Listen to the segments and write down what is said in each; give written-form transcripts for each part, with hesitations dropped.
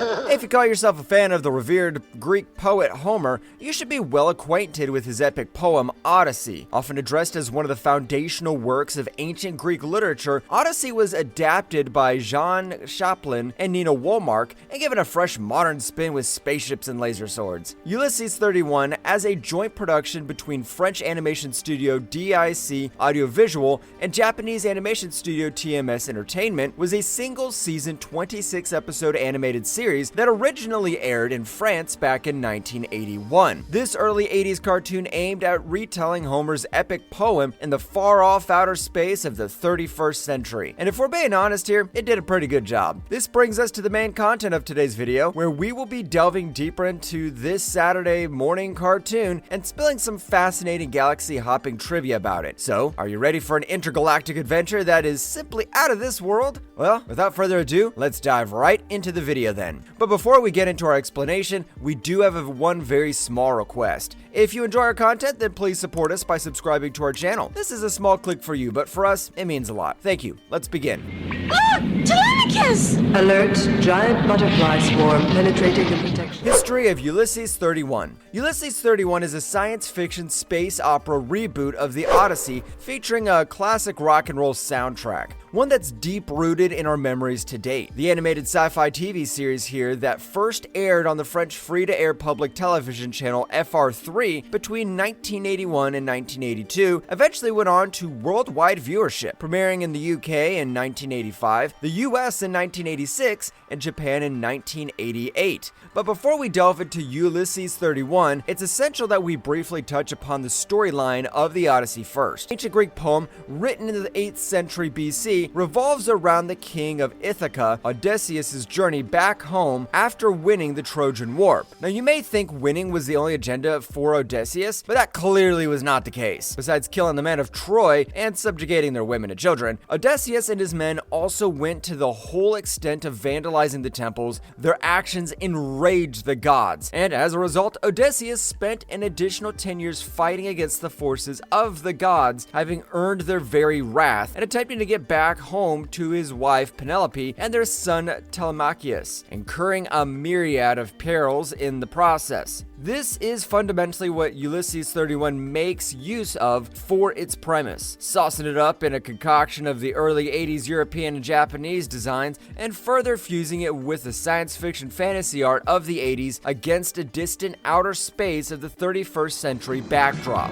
If you call yourself a fan of the revered Greek poet Homer, you should be well acquainted with his epic poem Odyssey. Often addressed as one of the foundational works of ancient Greek literature, Odyssey was adapted by Jean Chaplin and Nina Wollmark and given a fresh modern spin with spaceships and laser swords. Ulysses 31, as a joint production between French animation studio DIC Audiovisual and Japanese animation studio TMS Entertainment, was a single-season 26-episode animated series that originally aired in France back in 1981. This early 80s cartoon aimed at retelling Homer's epic poem in the far-off outer space of the 31st century. And if we're being honest here, it did a pretty good job. This brings us to the main content of today's video, where we will be delving deeper into this Saturday morning cartoon and spilling some fascinating galaxy-hopping trivia about it. So, are you ready for an intergalactic adventure that is simply out of this world? Well, without further ado, let's dive right into the video then. But before we get into our explanation, we do have one very small request. If you enjoy our content, then please support us by subscribing to our channel. This is a small click for you, but for us, it means a lot. Thank you. Let's begin. Ah! Telemachus! Alert, giant butterfly swarm penetrating the protection. History of Ulysses 31. Ulysses 31 is a science fiction space opera reboot of the Odyssey featuring a classic rock and roll soundtrack, one that's deep rooted in our memories to date. The animated sci-fi TV series here that first aired on the French free-to-air public television channel FR3 between 1981 and 1982 eventually went on to worldwide viewership, premiering in the UK in 1985, the US in 1986, and Japan in 1988. But before we delve into Ulysses 31, it's essential that we briefly touch upon the storyline of the Odyssey first. The ancient Greek poem, written in the 8th century BC, revolves around the king of Ithaca, Odysseus' journey back home after winning the Trojan War. Now, you may think winning was the only agenda for Odysseus, but that clearly was not the case. Besides killing the men of Troy and subjugating their women and children, Odysseus and his men also went to the whole extent of vandalizing the temples. Their actions enraged the gods, and as a result, Odysseus spent an additional 10 years fighting against the forces of the gods, having earned their very wrath and attempting to get back home to his wife Penelope and their son Telemachus, incurring a myriad of perils in the process. This is fundamentally what Ulysses 31 makes use of for its premise, saucing it up in a concoction of the early 80s European and Japanese designs and further fusing it with the science fiction fantasy art of the 80s against a distant outer space of the 31st century backdrop.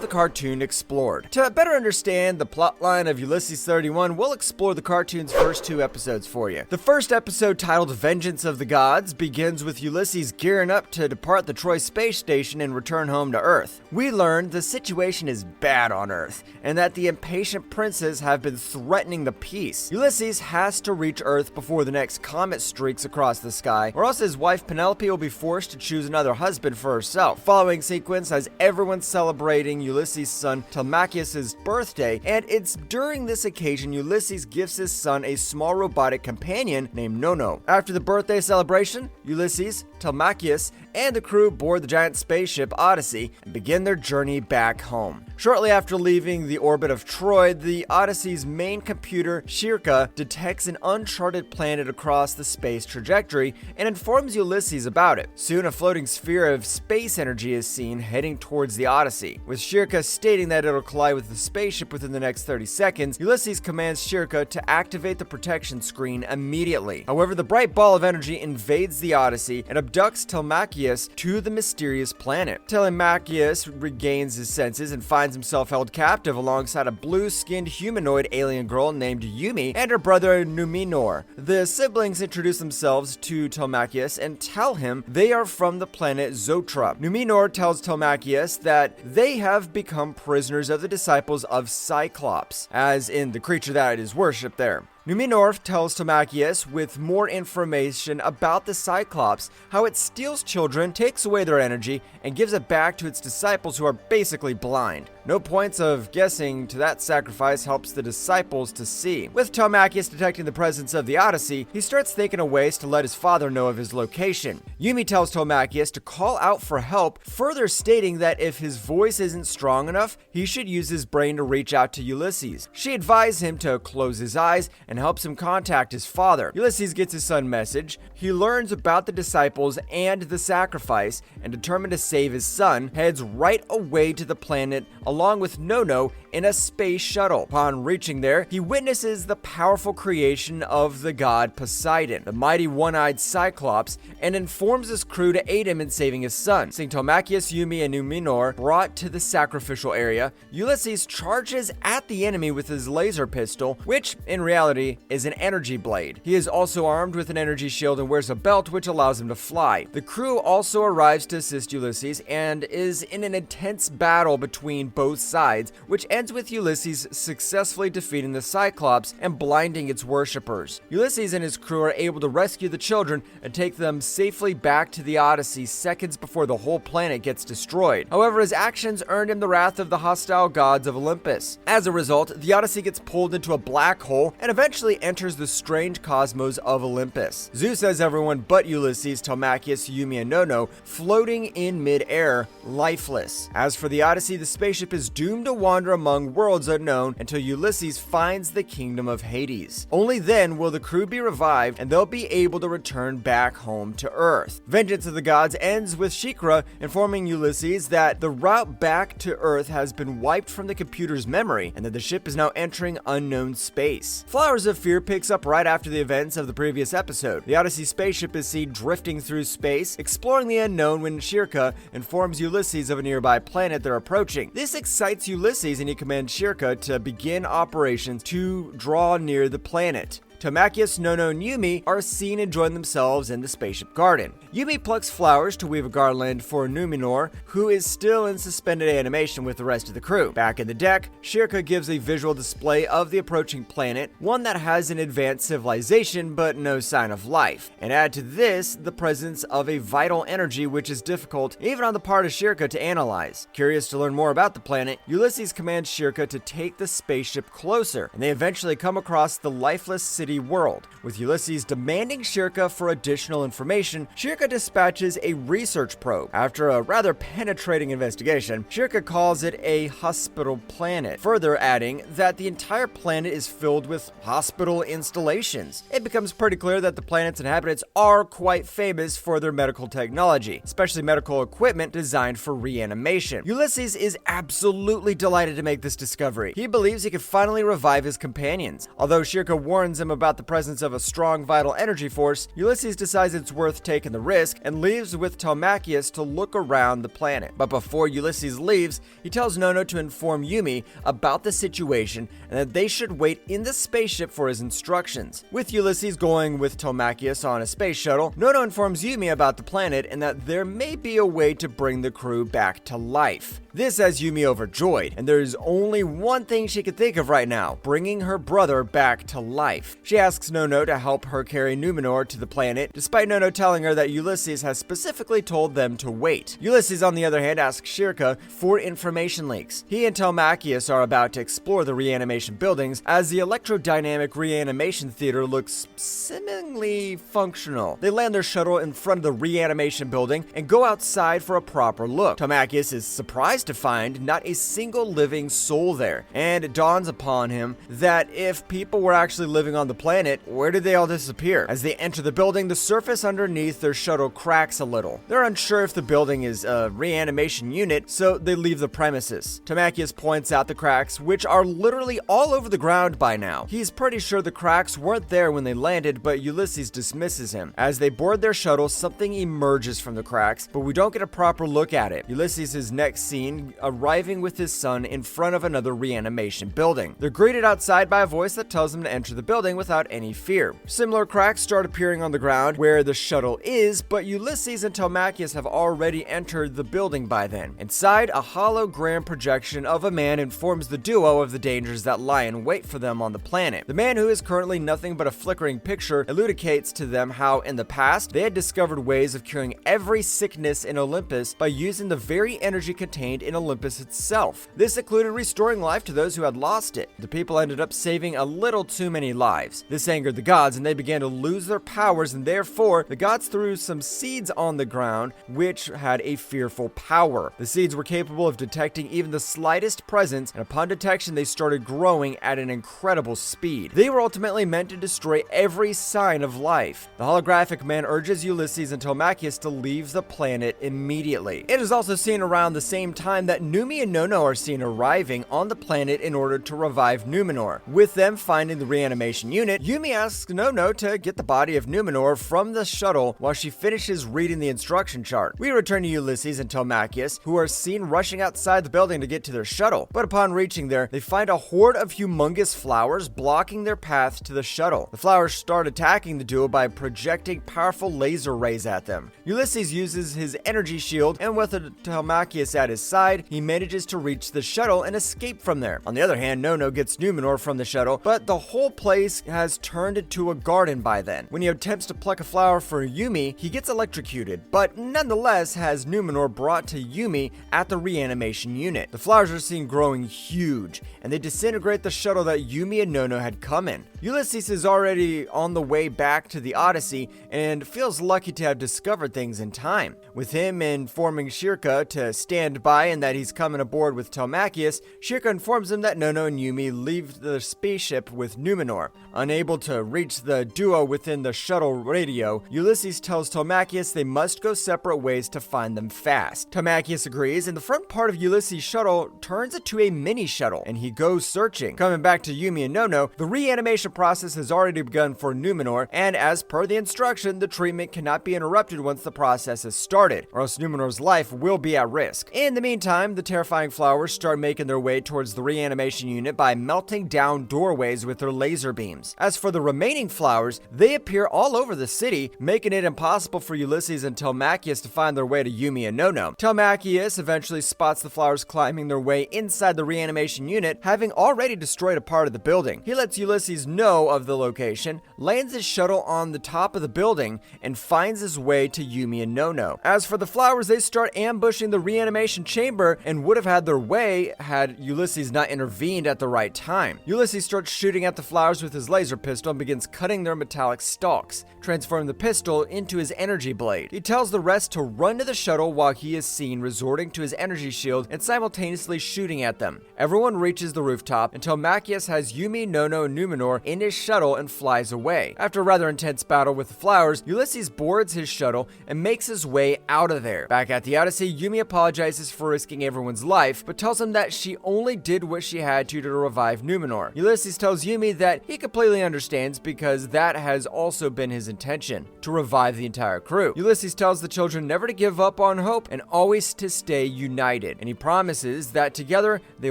The cartoon explored. To better understand the plotline of Ulysses 31, we'll explore the cartoon's first 2 episodes for you. The first episode, titled Vengeance of the Gods, begins with Ulysses gearing up to depart the Troy space station and return home to Earth. We learn the situation is bad on Earth, and that the impatient princes have been threatening the peace. Ulysses has to reach Earth before the next comet streaks across the sky, or else his wife Penelope will be forced to choose another husband for herself. Following sequence has everyone celebrating Ulysses' son Telemachus' birthday, and it's during this occasion Ulysses gives his son a small robotic companion named Nono. After the birthday celebration, Ulysses, Telemachus, and the crew board the giant spaceship Odyssey and begin their journey back home. Shortly after leaving the orbit of Troy, the Odyssey's main computer, Shirka, detects an uncharted planet across the space trajectory and informs Ulysses about it. Soon, a floating sphere of space energy is seen heading towards the Odyssey. With Shirka stating that it'll collide with the spaceship within the next 30 seconds, Ulysses commands Shirka to activate the protection screen immediately. However, the bright ball of energy invades the Odyssey and abducts Telemachus to the mysterious planet. Telemachus regains his senses and finds himself held captive alongside a blue-skinned humanoid alien girl named Yumi and her brother Numenor. The siblings introduce themselves to Telemachus and tell him they are from the planet Zotra. Numenor tells Telemachus that they have become prisoners of the disciples of Cyclops, as in the creature that is worshipped there. Numenor tells Tomachius with more information about the Cyclops, how it steals children, takes away their energy, and gives it back to its disciples who are basically blind. No points of guessing to that sacrifice helps the disciples to see. With Tomachius detecting the presence of the Odyssey, he starts thinking of ways to let his father know of his location. Yumi tells Tomachius to call out for help, further stating that if his voice isn't strong enough, he should use his brain to reach out to Ulysses. She advised him to close his eyes and helps him contact his father. Ulysses gets his son's message. He learns about the disciples and the sacrifice, and determined to save his son, heads right away to the planet along with Nono in a space shuttle. Upon reaching there, he witnesses the powerful creation of the god Poseidon, the mighty one-eyed Cyclops, and informs his crew to aid him in saving his son. Seeing Tomachius, Yumi, and Numenor brought to the sacrificial area, Ulysses charges at the enemy with his laser pistol, which in reality is an energy blade. He is also armed with an energy shield and wears a belt which allows him to fly. The crew also arrives to assist Ulysses and is in an intense battle between both sides, which ends with Ulysses successfully defeating the Cyclops and blinding its worshippers. Ulysses and his crew are able to rescue the children and take them safely back to the Odyssey seconds before the whole planet gets destroyed. However, his actions earned him the wrath of the hostile gods of Olympus. As a result, the Odyssey gets pulled into a black hole and eventually enters the strange cosmos of Olympus. Zeus has everyone but Ulysses, Tomachius, Yumi, and Nono floating in mid-air, lifeless. As for the Odyssey, the spaceship is doomed to wander among worlds unknown until Ulysses finds the kingdom of Hades. Only then will the crew be revived and they'll be able to return back home to Earth. Vengeance of the Gods ends with Shikra informing Ulysses that the route back to Earth has been wiped from the computer's memory and that the ship is now entering unknown space. Flowers of Fear picks up right after the events of the previous episode. The Odyssey spaceship is seen drifting through space, exploring the unknown when Shirka informs Ulysses of a nearby planet they're approaching. This excites Ulysses and he commands Shirka to begin operations to draw near the planet. Tomachius, Nono, and Yumi are seen enjoying themselves in the spaceship garden. Yumi plucks flowers to weave a garland for Numenor, who is still in suspended animation with the rest of the crew. Back in the deck, Shirka gives a visual display of the approaching planet, one that has an advanced civilization but no sign of life. And add to this the presence of a vital energy which is difficult, even on the part of Shirka, to analyze. Curious to learn more about the planet, Ulysses commands Shirka to take the spaceship closer, and they eventually come across the lifeless city world. With Ulysses demanding Shirka for additional information, Shirka dispatches a research probe. After a rather penetrating investigation, Shirka calls it a hospital planet, further adding that the entire planet is filled with hospital installations. It becomes pretty clear that the planet's inhabitants are quite famous for their medical technology, especially medical equipment designed for reanimation. Ulysses is absolutely delighted to make this discovery. He believes he can finally revive his companions. Although Shirka warns him about the presence of a strong vital energy force, Ulysses decides it's worth taking the risk and leaves with Tomachius to look around the planet. But before Ulysses leaves, he tells Nono to inform Yumi about the situation and that they should wait in the spaceship for his instructions. With Ulysses going with Tomachius on a space shuttle, Nono informs Yumi about the planet and that there may be a way to bring the crew back to life. This has Yumi overjoyed, and there's only one thing she could think of right now: bringing her brother back to life. She asks Nono to help her carry Numenor to the planet, despite Nono telling her that Ulysses has specifically told them to wait. Ulysses, on the other hand, asks Shirka for information leaks. He and Tomachius are about to explore the reanimation buildings, as the electrodynamic reanimation theater looks seemingly functional. They land their shuttle in front of the reanimation building and go outside for a proper look. Tomachius is surprised to find not a single living soul there, and it dawns upon him that if people were actually living on the planet, where did they all disappear? As they enter the building, the surface underneath their shuttle cracks a little. They're unsure if the building is a reanimation unit, so they leave the premises. Tomachius points out the cracks, which are literally all over the ground by now. He's pretty sure the cracks weren't there when they landed, but Ulysses dismisses him. As they board their shuttle, something emerges from the cracks, but we don't get a proper look at it. Ulysses is next seen arriving with his son in front of another reanimation building. They're greeted outside by a voice that tells them to enter the building without any fear. Similar cracks start appearing on the ground where the shuttle is, but Ulysses and Telemachus have already entered the building by then. Inside, a hologram projection of a man informs the duo of the dangers that lie in wait for them on the planet. The man, who is currently nothing but a flickering picture, elucidates to them how in the past they had discovered ways of curing every sickness in Olympus by using the very energy contained in Olympus itself. This included restoring life to those who had lost it. The people ended up saving a little too many lives. This angered the gods, and they began to lose their powers, and therefore the gods threw some seeds on the ground which had a fearful power. The seeds were capable of detecting even the slightest presence, and upon detection they started growing at an incredible speed. They were ultimately meant to destroy every sign of life. The holographic man urges Ulysses and Telemachus to leave the planet immediately. It is also seen around the same time that Numi and Nono are seen arriving on the planet in order to revive Numenor. With them finding the reanimation unit, Yumi asks Nono to get the body of Numenor from the shuttle while she finishes reading the instruction chart. We return to Ulysses and Telemachus, who are seen rushing outside the building to get to their shuttle, but upon reaching there, they find a horde of humongous flowers blocking their path to the shuttle. The flowers start attacking the duo by projecting powerful laser rays at them. Ulysses uses his energy shield, and with Telemachus at his side, he manages to reach the shuttle and escape from there. On the other hand, Nono gets Numenor from the shuttle, but the whole place has turned into a garden by then. When he attempts to pluck a flower for Yumi, he gets electrocuted, but nonetheless has Numenor brought to Yumi at the reanimation unit. The flowers are seen growing huge, and they disintegrate the shuttle that Yumi and Nono had come in. Ulysses is already on the way back to the Odyssey and feels lucky to have discovered things in time. With him informing Shirka to stand by and that he's coming aboard with Telemachus, Shirka informs him that Nono and Yumi leave the spaceship with Numenor. Unable to reach the duo within the shuttle radio, Ulysses tells Telemachus they must go separate ways to find them fast. Telemachus agrees, and the front part of Ulysses' shuttle turns into a mini shuttle, and he goes searching. Coming back to Yumi and Nono, the reanimation process has already begun for Numenor, and as per the instruction, the treatment cannot be interrupted once the process is started, or else Numenor's life will be at risk. In the meantime, the terrifying flowers start making their way towards the reanimation unit by melting down doorways with their laser beams. As for the remaining flowers, they appear all over the city, making it impossible for Ulysses and Telemachus to find their way to Yumi and Nono. Telemachus eventually spots the flowers climbing their way inside the reanimation unit, having already destroyed a part of the building. He lets Ulysses know of the location, lands his shuttle on the top of the building, and finds his way to Yumi and Nono. As for the flowers, they start ambushing the reanimation chamber and would have had their way had Ulysses not intervened at the right time. Ulysses starts shooting at the flowers with his laser pistol and begins cutting their metallic stalks, transforming the pistol into his energy blade. He tells the rest to run to the shuttle while he is seen resorting to his energy shield and simultaneously shooting at them. Everyone reaches the rooftop until Telemachus has Yumi, Nono, and Numenor in his shuttle and flies away. After a rather intense battle with the flowers, Ulysses boards his shuttle and makes his way out of there. Back at the Odyssey, Yumi apologizes for risking everyone's life, but tells him that she only did what she had to revive Numenor. Ulysses tells Yumi that he completely understands because that has also been his intention, to revive the entire crew. Ulysses tells the children never to give up on hope and always to stay united, and he promises that together they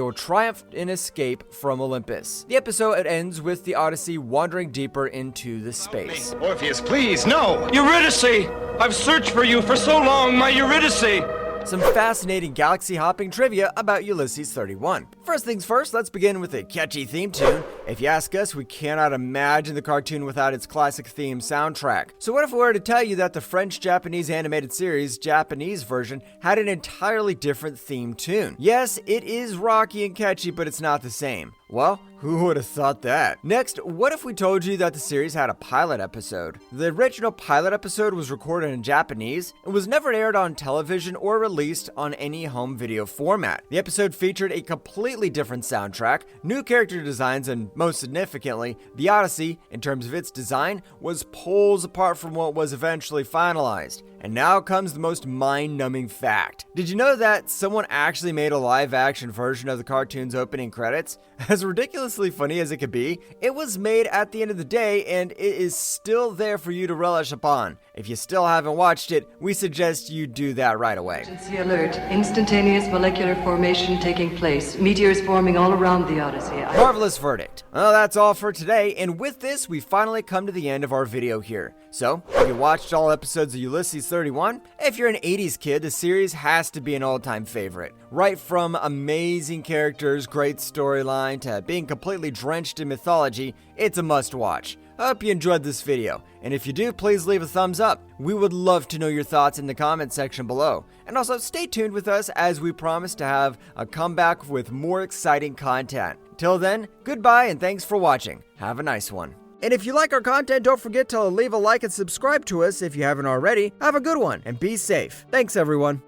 will triumph and escape from Olympus. The episode ends with the Odyssey wandering deeper into the space. Orpheus, please, no! Eurydice! I've searched for you for so long, my Eurydice! Some fascinating galaxy-hopping trivia about Ulysses 31. First things first, let's begin with a catchy theme tune. If you ask us, we cannot imagine the cartoon without its classic theme soundtrack. So what if we were to tell you that the French-Japanese animated series Japanese version had an entirely different theme tune? Yes, it is rocky and catchy, but it's not the same. Well, who would have thought that? Next, what if we told you that the series had a pilot episode? The original pilot episode was recorded in Japanese and was never aired on television or released on any home video format. The episode featured a completely different soundtrack, new character designs, and most significantly, the Odyssey, in terms of its design, was poles apart from what was eventually finalized. And now comes the most mind-numbing fact. Did you know that someone actually made a live-action version of the cartoon's opening credits? As ridiculously funny as it could be, it was made at the end of the day and it is still there for you to relish upon. If you still haven't watched it, we suggest you do that right away. Emergency alert. Instantaneous molecular formation taking place. Meteors forming all around the Odyssey. Marvelous verdict. Well, that's all for today, and with this, we finally come to the end of our video here. So, have you watched all episodes of Ulysses 31? If you're an 80s kid, the series has to be an all-time favorite. Right from amazing characters, great storyline, to being completely drenched in mythology, it's a must-watch. I hope you enjoyed this video, and if you do, please leave a thumbs up. We would love to know your thoughts in the comment section below. And also, stay tuned with us as we promise to have a comeback with more exciting content. Till then, goodbye and thanks for watching. Have a nice one. And if you like our content, don't forget to leave a like and subscribe to us if you haven't already. Have a good one and be safe. Thanks, everyone.